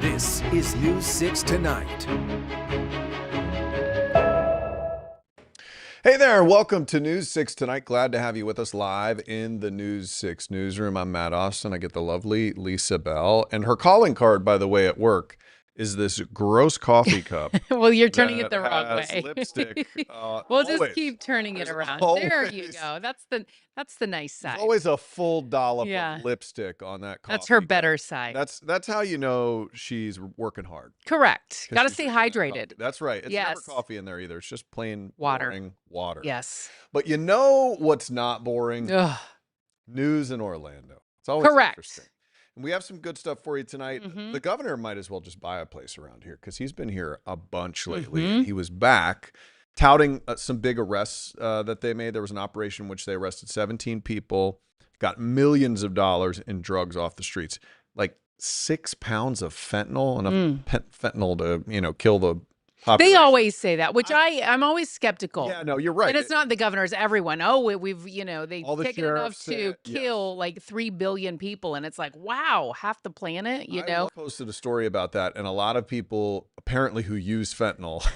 This is News 6 Tonight. Hey there, welcome to News 6 Tonight. Glad to have you with us live in the News 6 newsroom. I'm Matt Austin. I get the lovely Lisa Bell. And her calling card, by the way, at work is this gross coffee cup. Well, you're turning it the wrong way. Lipstick. We'll just keep turning it around. There you go. That's the nice side. There's always a full dollop of lipstick on that coffee. That's her better side. That's how you know she's working hard. Correct. Got to stay hydrated. That's right. It's never coffee in there either. It's just plain boring water. Yes. But you know what's not boring? Ugh. News in Orlando. It's always interesting. And we have some good stuff for you tonight. The governor might as well just buy a place around here because he's been here a bunch lately. He was back touting some big arrests that they made. There was an operation in which they arrested 17 people, got millions of dollars in drugs off the streets, like 6 pounds of fentanyl, enough fentanyl to kill the population. They always say that, which I'm always skeptical. Yeah, no, you're right. And it's not the governor, it's everyone. Oh, we've they've taken enough to kill like 3 billion people. And it's like, wow, half the planet, I posted a story about that. And a lot of people apparently who use fentanyl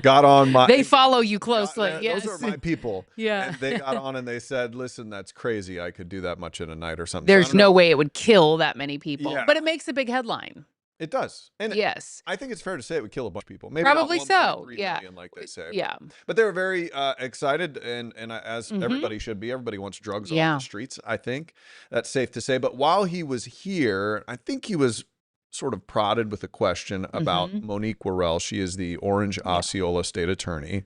got on my... They follow you closely. Yes. Those are my people. Yeah. And they got on and they said, listen, that's crazy. I could do that much in a night or something. There's no way it would kill that many people. Yeah. But it makes a big headline. It does. And yes. I think it's fair to say it would kill a bunch of people. Maybe probably not so. 1.3 Yeah. million, like they say. Yeah. But they were very excited, and as everybody should be. Everybody wants drugs off the streets, I think. That's safe to say. But while he was here, I think he was sort of prodded with a question about Monique Worrell. She is the Orange Osceola state attorney.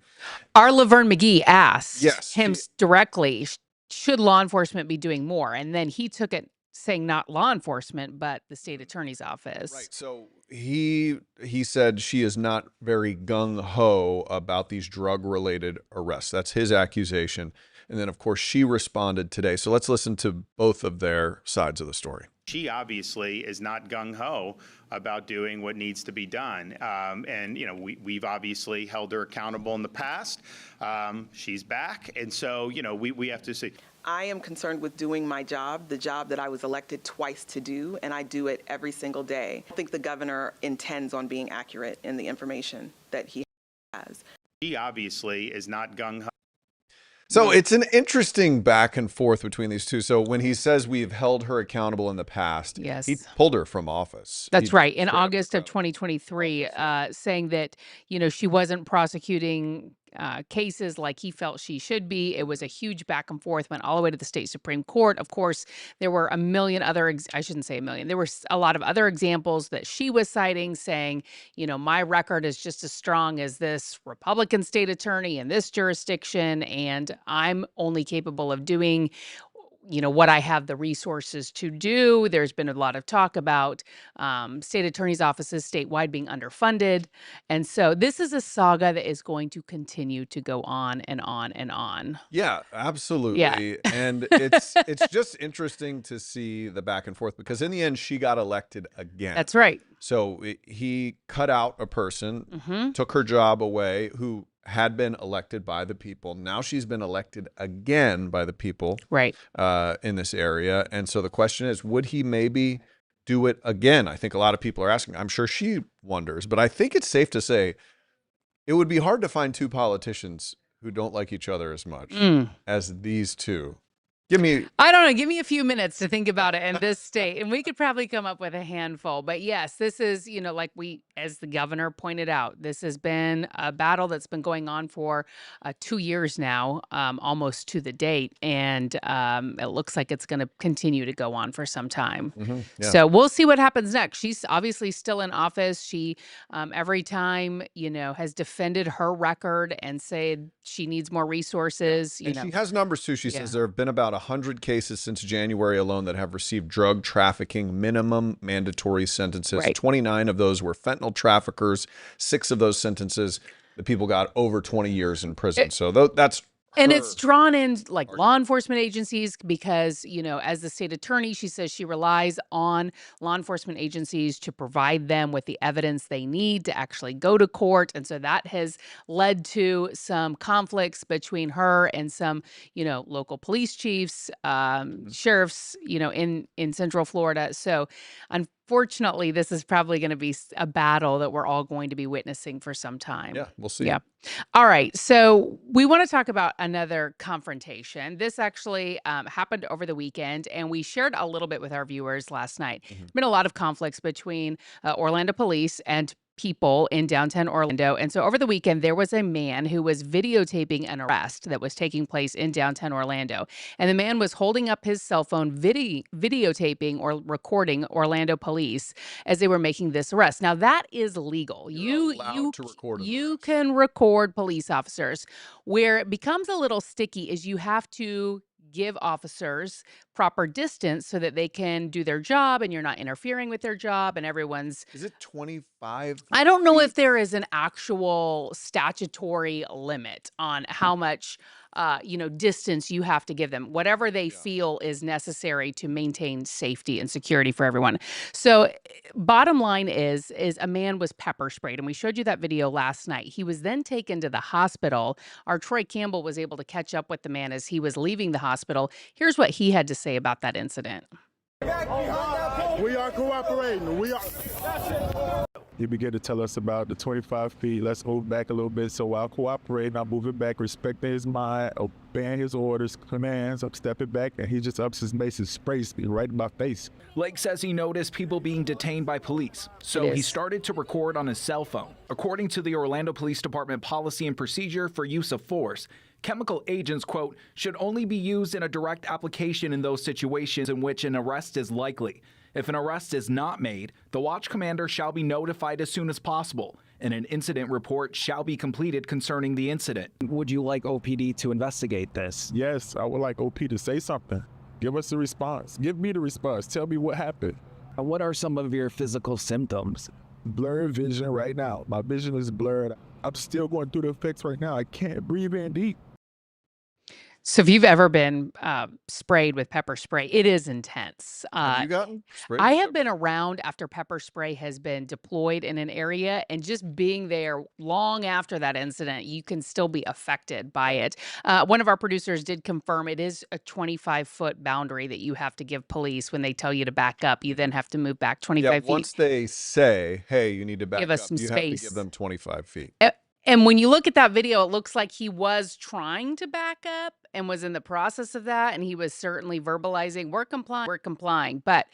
Our Laverne McGee asked him directly, should law enforcement be doing more? And then he took it saying not law enforcement, but the state attorney's office. Right. So he said she is not very gung-ho about these drug-related arrests. That's his accusation. And then, of course, she responded today. So let's listen to both of their sides of the story. She obviously is not gung-ho about doing what needs to be done. And, we've obviously held her accountable in the past. She's back. And so, we have to see. I am concerned with doing my job, the job that I was elected twice to do, and I do it every single day. I think the governor intends on being accurate in the information that he has. She obviously is not gung-ho. So it's an interesting back and forth between these two. So when he says we've held her accountable in the past, he pulled her from office. That's right. In August of 2023, saying that, she wasn't prosecuting cases like he felt she should be. It was a huge back and forth, went all the way to the state Supreme Court. Of course, there were a million other, I shouldn't say a million, there were a lot of other examples that she was citing saying, my record is just as strong as this Republican state attorney in this jurisdiction, and I'm only capable of doing what I have the resources to do. There's been a lot of talk about state attorney's offices statewide being underfunded. And so this is a saga that is going to continue to go on and on and on. Yeah, absolutely. Yeah. And it's just interesting to see the back and forth because in the end, she got elected again. That's right. So he cut out a person, took her job away, who had been elected by the people. Now she's been elected again by the people in this area. And so the question is, would he maybe do it again? I think a lot of people are asking. I'm sure she wonders, but I think it's safe to say it would be hard to find two politicians who don't like each other as much as these two. I don't know. Give me a few minutes to think about it in this state, and we could probably come up with a handful. But yes, this is, like as the governor pointed out, this has been a battle that's been going on for 2 years now, almost to the date. And it looks like it's going to continue to go on for some time. So we'll see what happens next. She's obviously still in office. She, every time, has defended her record and said she needs more resources. And she has numbers too. She says there have been about 100 cases since January alone that have received drug trafficking minimum mandatory sentences. 29 of those were fentanyl traffickers. 6 of those sentences, the people got over 20 years in prison. So that's and it's drawn in like law enforcement agencies because, as the state attorney, she says she relies on law enforcement agencies to provide them with the evidence they need to actually go to court. And so that has led to some conflicts between her and some, local police chiefs, sheriffs, in Central Florida. So unfortunately, this is probably going to be a battle that we're all going to be witnessing for some time. Yeah, we'll see. Yeah. All right. So we want to talk about another confrontation. This actually happened over the weekend, and we shared a little bit with our viewers last night. There's been a lot of conflicts between Orlando police and people in downtown Orlando. And so over the weekend, there was a man who was videotaping an arrest that was taking place in downtown Orlando. And the man was holding up his cell phone, videotaping or recording Orlando police as they were making this arrest. Now, that is legal. You can record police officers. Where it becomes a little sticky is you have to give officers proper distance so that they can do their job and you're not interfering with their job and everyone's... Is it 25? I don't know if there is an actual statutory limit on how much, distance you have to give them, whatever they feel is necessary to maintain safety and security for everyone. So bottom line is a man was pepper sprayed, and we showed you that video last night. He was then taken to the hospital. Our Troy Campbell was able to catch up with the man as he was leaving the hospital. Here's what he had to say about that incident. We are cooperating. He began to tell us about the 25 feet. Let's move back a little bit. So while cooperating, I'm moving back, respecting his mind, obeying his orders, commands. I'm stepping back, and he just ups his mace and sprays me right in my face. Lake says he noticed people being detained by police, so he started to record on his cell phone. According to the Orlando Police Department policy and procedure for use of force, chemical agents, quote, should only be used in a direct application in those situations in which an arrest is likely. If an arrest is not made, the watch commander shall be notified as soon as possible, and an incident report shall be completed concerning the incident. Would you like OPD to investigate this? Yes, I would like OP to say something. Give us a response. Give me the response. Tell me what happened. What are some of your physical symptoms? Blurred vision right now. My vision is blurred. I'm still going through the effects right now. I can't breathe in deep. So if you've ever been sprayed with pepper spray, it is intense. Have you gotten sprayed? I have been around after pepper spray has been deployed in an area, and just being there long after that incident, you can still be affected by it. One of our producers did confirm it is a 25-foot boundary that you have to give police when they tell you to back up. You then have to move back 25 feet. Once they say, hey, you need to back give us up, some you space. have to give them 25 feet. And when you look at that video, it looks like he was trying to back up and was in the process of that. And he was certainly verbalizing, we're complying. But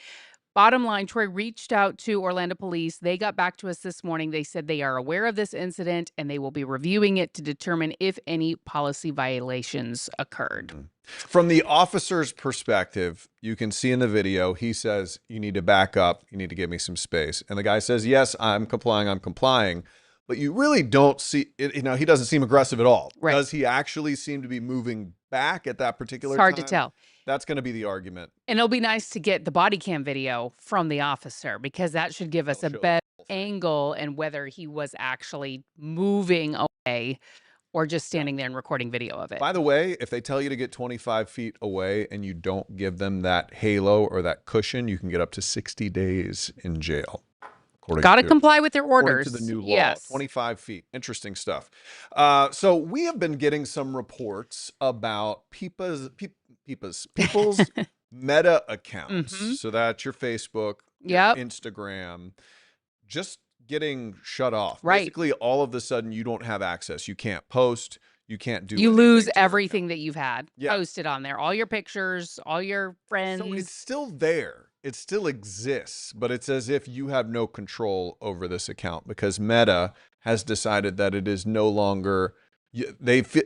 bottom line, Troy reached out to Orlando police. They got back to us this morning. They said they are aware of this incident and they will be reviewing it to determine if any policy violations occurred. From the officer's perspective, you can see in the video, he says, you need to back up. You need to give me some space. And the guy says, yes, I'm complying. But you really don't see it. He doesn't seem aggressive at all. Right. Does he actually seem to be moving back at that particular time? It's hard to tell. That's going to be the argument. And it'll be nice to get the body cam video from the officer, because that should give us a better angle and whether he was actually moving away or just standing there and recording video of it. By the way, if they tell you to get 25 feet away and you don't give them that halo or that cushion, you can get up to 60 days in jail. Got to comply with their according orders. to the new law. Yes. 25 feet. Interesting stuff. So we have been getting some reports about people's Meta accounts. So that's your Facebook, your Instagram, just getting shut off. Right. Basically, all of a sudden, you don't have access. You can't post. You can't do. You lose everything that you've had posted on there. All your pictures, all your friends. So it's still there. It still exists, but it's as if you have no control over this account because Meta has decided that it is no longer.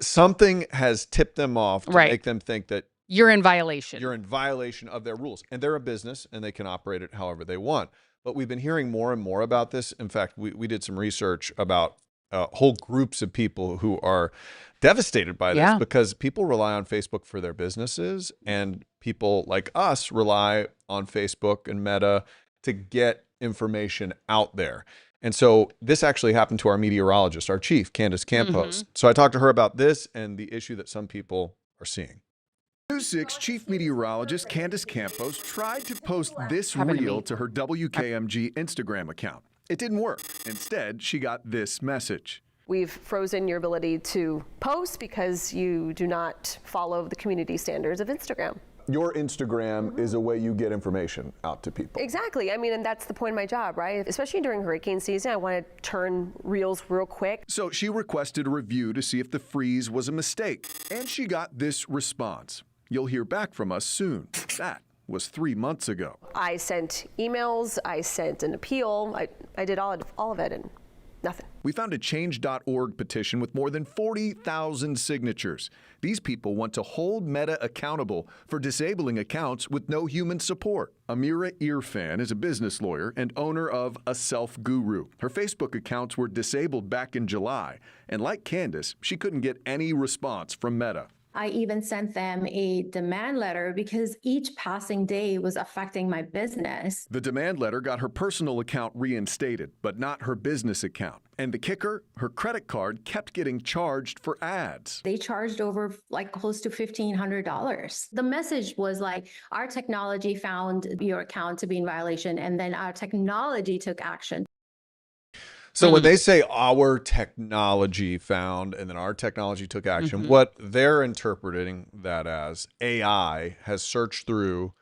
Something has tipped them off to make them think that you're in violation. You're in violation of their rules, and they're a business, and they can operate it however they want. But we've been hearing more and more about this. In fact, we did some research about whole groups of people who are devastated by this because people rely on Facebook for their businesses, and people like us rely on Facebook and Meta to get information out there. And so this actually happened to our meteorologist, our chief, Candace Campos. So I talked to her about this and the issue that some people are seeing. News 6 chief meteorologist Candace Campos tried to post this reel to her WKMG Instagram account. It didn't work. Instead, she got this message. We've frozen your ability to post because you do not follow the community standards of Instagram. Your Instagram is a way you get information out to people. Exactly. I mean, and that's the point of my job, right? Especially during hurricane season, I want to turn reels real quick. So she requested a review to see if the freeze was a mistake, and she got this response. You'll hear back from us soon. That was 3 months ago. I sent emails, I sent an appeal, I did all of it, and nothing. We found a change.org petition with more than 40,000 signatures. These people want to hold Meta accountable for disabling accounts with no human support. Amira Irfan is a business lawyer and owner of A Self Guru. Her Facebook accounts were disabled back in July, and like Candace, she couldn't get any response from Meta. I even sent them a demand letter because each passing day was affecting my business. The demand letter got her personal account reinstated, but not her business account. And the kicker, her credit card kept getting charged for ads. They charged over like close to $1,500. The message was like, our technology found your account to be in violation, and then our technology took action. So when they say our technology found and then our technology took action, what they're interpreting that as AI has searched through,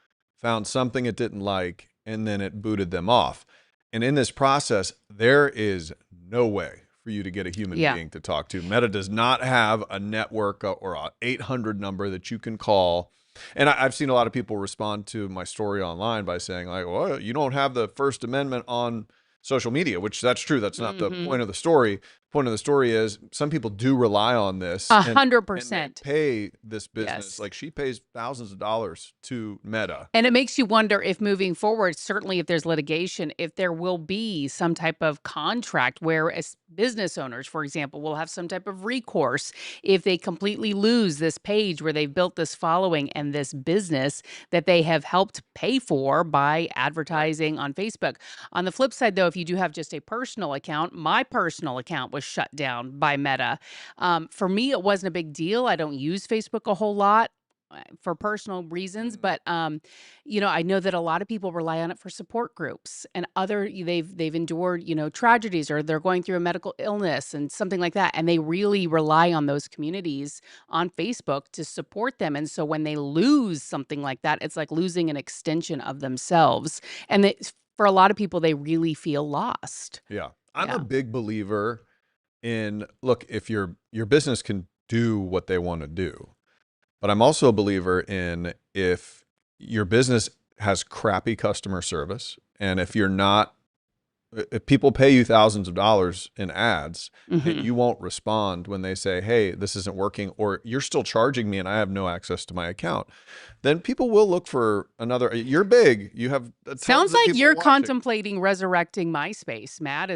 found something it didn't like, and then it booted them off. And in this process, there is no way for you to get a human being to talk to. Meta does not have a network or a 800 number that you can call. And I've seen a lot of people respond to my story online by saying like, well, you don't have the First Amendment on social media, which that's true. That's not the point of the story. Point of the story is some people do rely on this 100%. and pay this business. Like she pays thousands of dollars to Meta. And it makes you wonder if moving forward, certainly if there's litigation, if there will be some type of contract where as business owners, for example, will have some type of recourse if they completely lose this page where they've built this following and this business that they have helped pay for by advertising on Facebook. On the flip side, though, if you do have just a personal account, my personal account was shut down by Meta. For me, it wasn't a big deal. I don't use Facebook a whole lot for personal reasons, but you know, I know that a lot of people rely on it for support groups and they've endured, you know, tragedies or they're going through a medical illness and something like that, and they really rely on those communities on Facebook to support them. And so when they lose something like that, it's like losing an extension of themselves, and for a lot of people, they really feel lost. Yeah, I'm a big believer in, look, if your business can do what they want to do, but I'm also a believer in if your business has crappy customer service, and if people pay you thousands of dollars in ads and you won't respond when they say, hey, this isn't working, or you're still charging me and I have no access to my account, then people will look for another. You're big. You have sounds like you're contemplating resurrecting MySpace, Matt.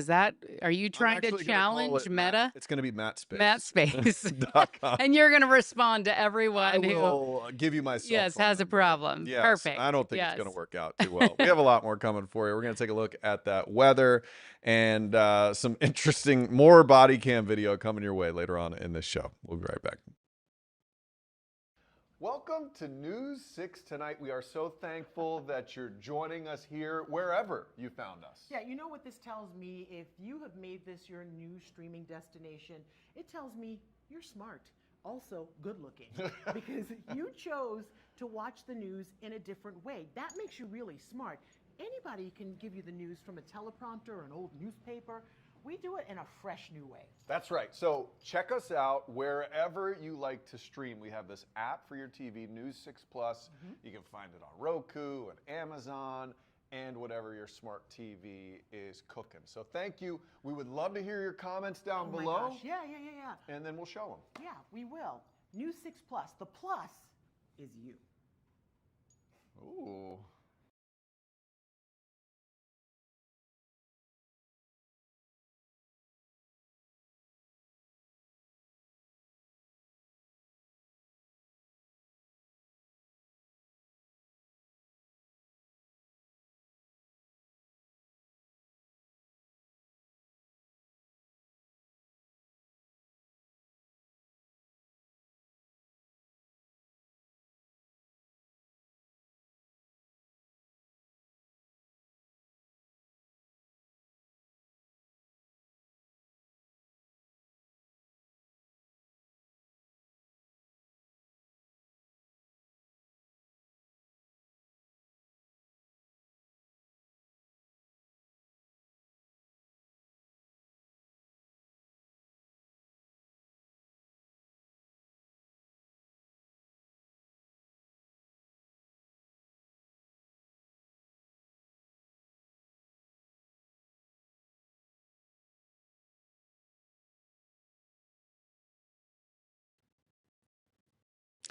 Are you trying to challenge Meta? It's going to be MattSpace. MattSpace. And you're going to respond to everyone who will give you my cell phone has a problem. Yes, perfect. I don't think it's going to work out too well. We have a lot more coming for you. We're going to take a look at that weather and some interesting more body cam video coming your way later on in this show. We'll be right back. Welcome to News 6 Tonight. We are so thankful that you're joining us here wherever you found us. Yeah, you know what this tells me? If you have made this your new streaming destination, it tells me you're smart. Also good looking, because you chose to watch the news in a different way. That makes you really smart. Anybody can give you the news from a teleprompter or an old newspaper. We do it in a fresh new way. That's right. So check us out wherever you like to stream. We have this app for your TV, News 6 Plus. You can find it on Roku and Amazon and whatever your smart TV is cooking. So thank you. We would love to hear your comments down below. Gosh. Yeah. And then we'll show them. Yeah, we will. News 6 Plus. The plus is you. Ooh.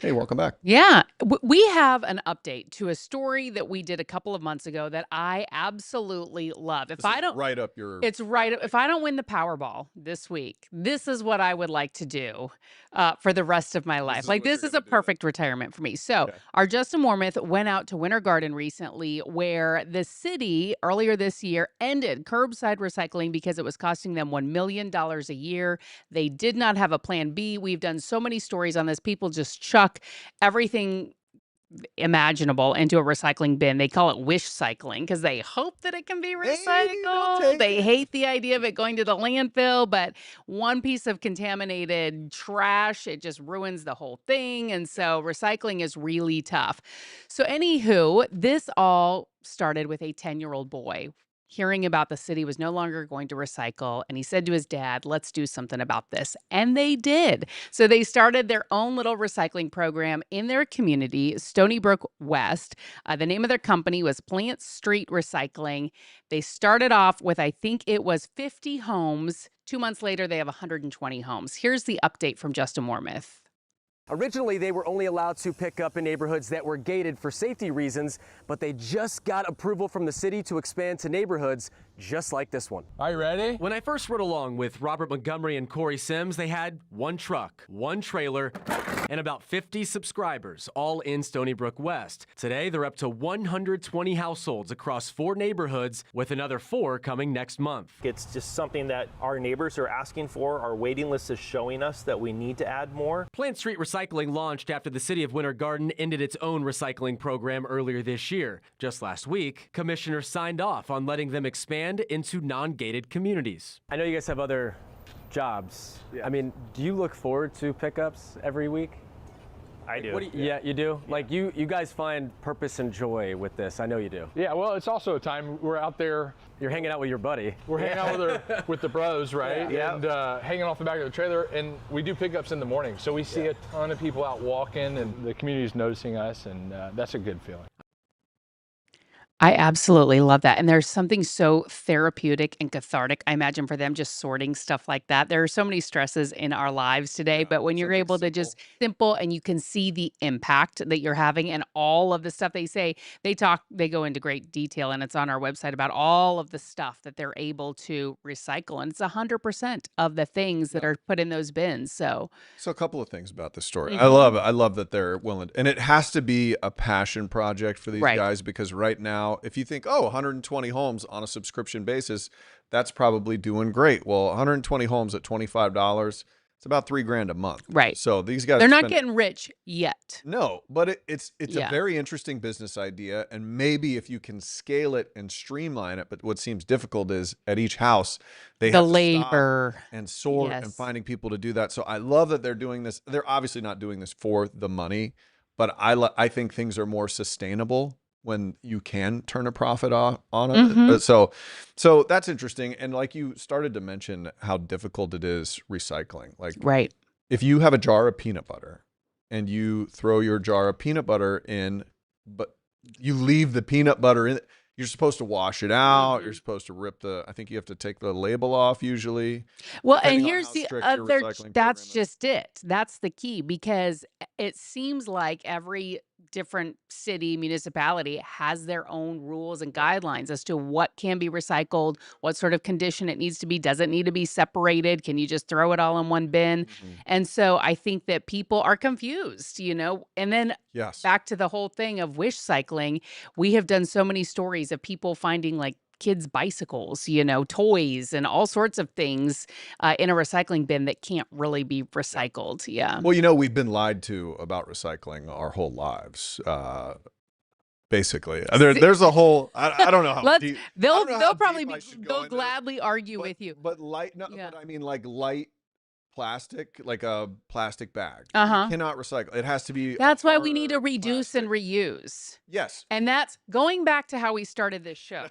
Hey, welcome back. Yeah, we have an update to a story that we did a couple of months ago that I absolutely love. If This I is don't, right up your. it's right. If I don't win the Powerball this week, this is what I would like to do for the rest of my life. is Like what you're this is gonna a do. perfect retirement for me. So Okay. our Justin Wormuth went out to Winter Garden recently, where the city earlier this year ended curbside recycling because it was costing them $1 million a year. They did not have a plan B. We've done so many stories on this. People just chuck everything imaginable into a recycling bin. They call it wish cycling because they hope that it can be Maybe they'll recycled. take They it. hate the idea of it going to the landfill, but one piece of contaminated trash, it just ruins the whole thing. And so recycling is really tough. So anywho, this all started with a 10-year-old boy hearing about the city was no longer going to recycle. And he said to his dad, let's do something about this. And they did. So they started their own little recycling program in their community, Stony Brook West. The name of their company was Plant Street Recycling. They started off with, I think it was 50 homes. 2 months later, they have 120 homes. Here's the update from Justin Wormuth. Originally, they were only allowed to pick up in neighborhoods that were gated for safety reasons, but they just got approval from the city to expand to neighborhoods just like this one. Are you ready? When I first rode along with Robert Montgomery and Corey Sims, they had one truck, one trailer, and about 50 subscribers, all in Stony Brook West. Today, they're up to 120 households across 4 neighborhoods, with another 4 coming next month. It's just something that our neighbors are asking for. Our waiting list is showing us that we need to add more. Plant Street Recycling launched after the city of Winter Garden ended its own recycling program earlier this year. Just last week, commissioners signed off on letting them expand into non-gated communities. I know you guys have other jobs. I mean, do you look forward to pickups every week? I do. Yeah, you do? Yeah. Like you guys find purpose and joy with this. I know you do. Yeah, well, it's also a time we're out there. You're hanging out with your buddy. We're hanging out with the bros, right? Yeah. And hanging off the back of the trailer. And we do pickups in the morning. So we see a ton of people out walking, and the community's noticing us, and that's a good feeling. I absolutely love that. And there's something so therapeutic and cathartic, I imagine, for them just sorting stuff like that. There are so many stresses in our lives today, but when you're able to just simple and you can see the impact that you're having and all of the stuff they say, they go into great detail, and it's on our website about all of the stuff that they're able to recycle. And it's 100% of the things that are put in those bins. So a couple of things about this story. I love it. I love that they're willing, and it has to be a passion project for these guys, because right now, if you think, 120 homes on a subscription basis, that's probably doing great. Well, 120 homes at $25, It's about $3,000 a month. Right. So these guys, they're not getting rich yet. No, but it's a very interesting business idea, and maybe if you can scale it and streamline it. But what seems difficult is at each house they have to labor stop and sort and finding people to do that. So I love that they're doing this. They're obviously not doing this for the money, but I think things are more sustainable when you can turn a profit on it. So that's interesting. And like you started to mention how difficult it is recycling. Like if you have a jar of peanut butter and you throw your jar of peanut butter in, but you leave the peanut butter in, you're supposed to wash it out. You're supposed to rip I think you have to take the label off usually. Well, and here's the other, that's just it. That's the key, because it seems like every different city, municipality has their own rules and guidelines as to what can be recycled, what sort of condition it needs to be. Does it need to be separated? Can you just throw it all in one bin? And so I think that people are confused, and then back to the whole thing of wish cycling. We have done so many stories of people finding like kids' bicycles, toys and all sorts of things in a recycling bin that can't really be recycled. Yeah. Well, we've been lied to about recycling our whole lives. Basically, there's a whole. I don't know how deep. They'll gladly argue with you. But but I mean like light plastic, like a plastic bag. Uh-huh. You cannot recycle. It has to be. That's why we need to reduce and reuse. Yes. And that's going back to how we started this show.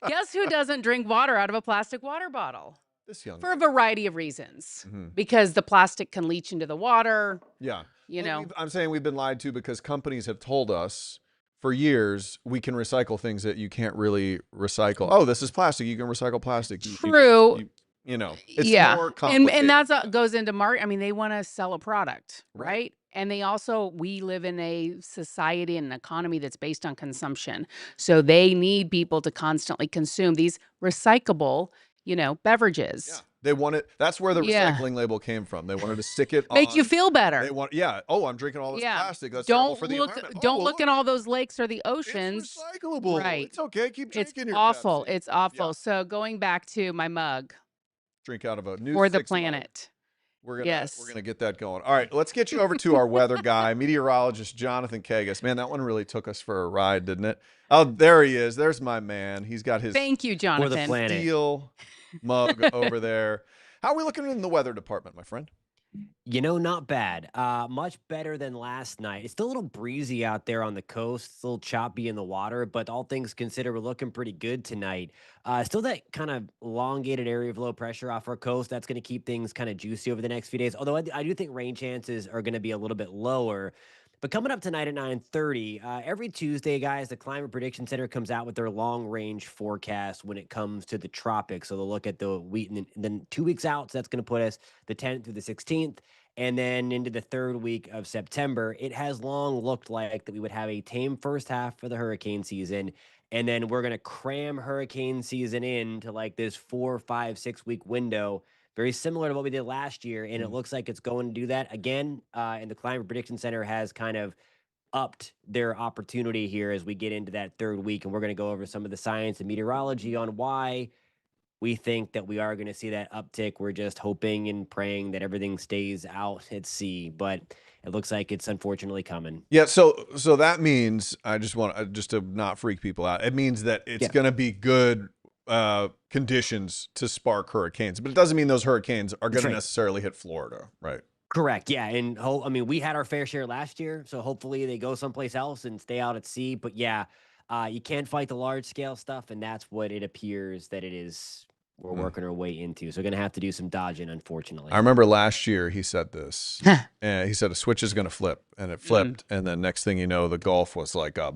Guess who doesn't drink water out of a plastic water bottle? This young for a variety of reasons. Because the plastic can leach into the water. Yeah. Well, I'm saying we've been lied to because companies have told us for years we can recycle things that you can't really recycle. Oh, this is plastic. You can recycle plastic. True. It's more complicated. And that goes into I mean, they want to sell a product, right? And we live in a society and an economy that's based on consumption. So they need people to constantly consume these recyclable, beverages. Yeah. They want it. That's where the recycling label came from. They wanted to stick it Make on. you feel better. Oh, I'm drinking all this plastic. That's terrible for the environment. Don't look at all those lakes or the oceans. It's recyclable. Right. It's okay. Keep drinking. It's awful. Pepsi. It's awful. So going back to my mug. Drink out of a new for the planet. We're gonna get that going. All right, let's get you over to our weather guy, meteorologist Jonathan Kagas. Man, that one really took us for a ride, didn't it? Oh, there he is. There's my man. He's got his thank you, Jonathan. Steel mug over there. How are we looking in the weather department, my friend? Not bad. Much better than last night. It's still a little breezy out there on the coast. It's a little choppy in the water, but all things considered, we're looking pretty good tonight. Still that kind of elongated area of low pressure off our coast. That's going to keep things kind of juicy over the next few days. Although I do think rain chances are going to be a little bit lower. But coming up tonight at 9:30, every Tuesday, guys, the Climate Prediction Center comes out with their long-range forecast when it comes to the tropics. So they'll look at the week, and then 2 weeks out, so that's going to put us the 10th through the 16th, and then into the third week of September. It has long looked like that we would have a tame first half for the hurricane season, and then we're going to cram hurricane season into like this 4, 5, 6 week window. Very similar to what we did last year, and it looks like it's going to do that again. And the Climate Prediction Center has kind of upped their opportunity here as we get into that third week, and we're going to go over some of the science and meteorology on why we think that we are going to see that uptick. We're just hoping and praying that everything stays out at sea, but it looks like it's unfortunately coming. Yeah, so that means I just want to not freak people out. It means that it's going to be good conditions to spark hurricanes, but it doesn't mean those hurricanes are going to necessarily hit Florida, right? Correct. Yeah, and we had our fair share last year, so hopefully they go someplace else and stay out at sea. But yeah, you can't fight the large scale stuff, and that's what it appears that it is. We're working our way into, so we're going to have to do some dodging, unfortunately. I remember last year he said this, and he said a switch is going to flip, and it flipped, and then next thing you know, the Gulf was like a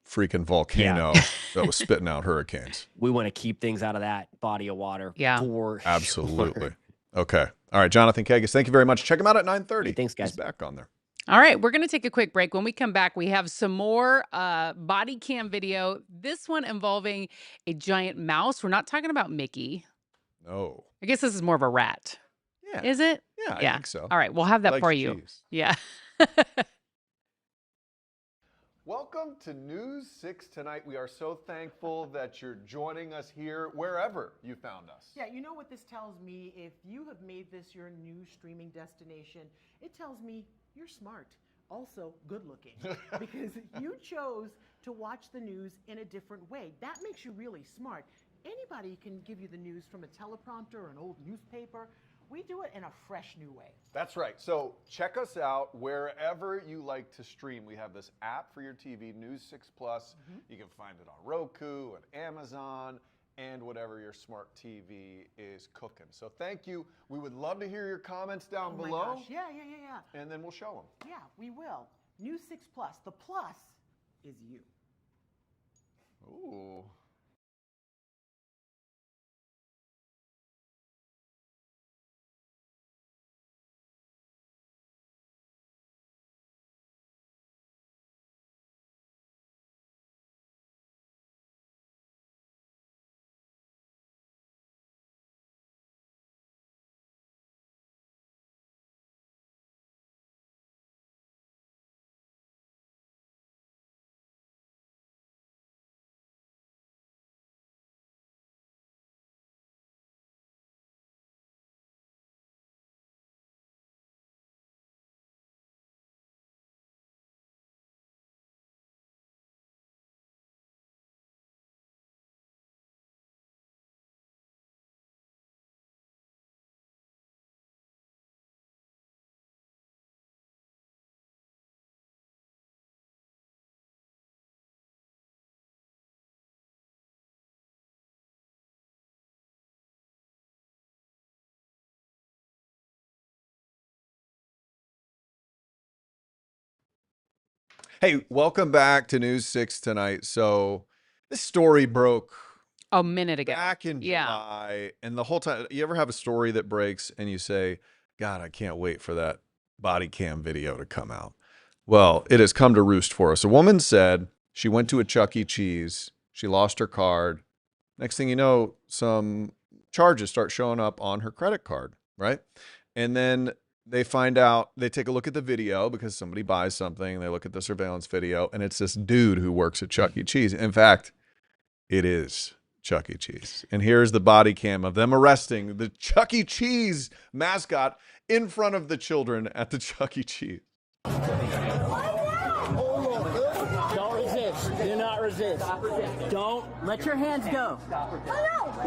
freaking volcano that was spitting out hurricanes. We want to keep things out of that body of water. For absolutely. Sure. Okay. All right, Jonathan Kagas, thank you very much. Check him out at 9:30. Hey, thanks, guys. He's back on there. All right, we're going to take a quick break. When we come back, we have some more body cam video. This one involving a giant mouse. We're not talking about Mickey. No. I guess this is more of a rat. Yeah. Is it? Yeah, I think so. All right, we'll have that Likes for you. cheese. Yeah. Welcome to News 6 Tonight. We are so thankful that you're joining us here wherever you found us. Yeah, you know what this tells me? If you have made this your new streaming destination, it tells me you're smart. Also good looking, because you chose to watch the news in a different way. That makes you really smart. Anybody can give you the news from a teleprompter or an old newspaper. We do it in a fresh new way. That's right. So check us out wherever you like to stream. We have this app for your TV, News 6 Plus. You can find it on Roku and Amazon and whatever your smart TV is cooking. So thank you. We would love to hear your comments down below. My gosh. Yeah. And then we'll show them. Yeah, we will. News 6 Plus. The plus is you. Ooh. Hey, welcome back to News 6 Tonight. So this story broke a minute ago. Back in July. And the whole time, you ever have a story that breaks and you say, God, I can't wait for that body cam video to come out. Well, it has come to roost for us. A woman said she went to a Chuck E. Cheese. She lost her card. Next thing you know, some charges start showing up on her credit card, right? And then they find out, they take a look at the video because somebody buys something. They look at the surveillance video, and it's this dude who works at Chuck E. Cheese. In fact, it is Chuck E. Cheese. And here's the body cam of them arresting the Chuck E. Cheese mascot in front of the children at the Chuck E. Cheese. Don't resist. Do not resist. Don't let your hands go.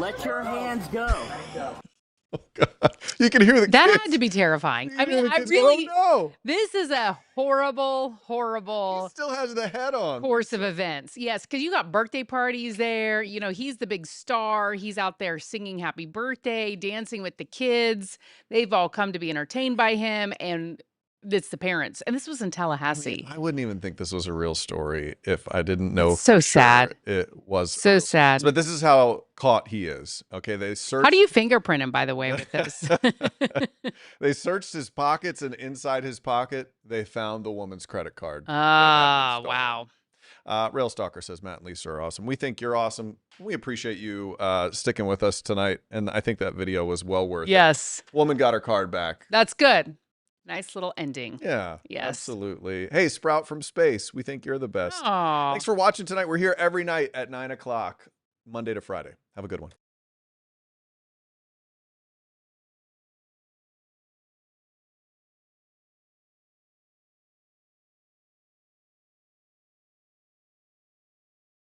Let your hands go. Oh God. You can hear the that kids. had to be terrifying. I mean, I Kids really go, "Oh, no." This is a horrible He still has the head on. course of events. Yes, because you got birthday parties there. You know, he's the big star. He's out there singing happy birthday, dancing with the kids. They've all come to be entertained by him, and it's the parents. And this was in Tallahassee. I wouldn't even think this was a real story if I didn't know. It's so for sad. sure it was So sad. But this is how caught he is. Okay, they searched. How do you fingerprint him, by the way, with this? They searched his pockets, and inside his pocket, they found the woman's credit card. Ah, wow. Rail Stalker says, Matt and Lisa are awesome. We think you're awesome. We appreciate you sticking with us tonight. And I think that video was well worth it. Yes. Woman got her card back. That's good. Nice little ending. Yeah, Yes. absolutely. Hey, Sprout from Space, we think you're the best. Aw. Thanks for watching tonight. We're here every night at 9 o'clock, Monday to Friday. Have a good one.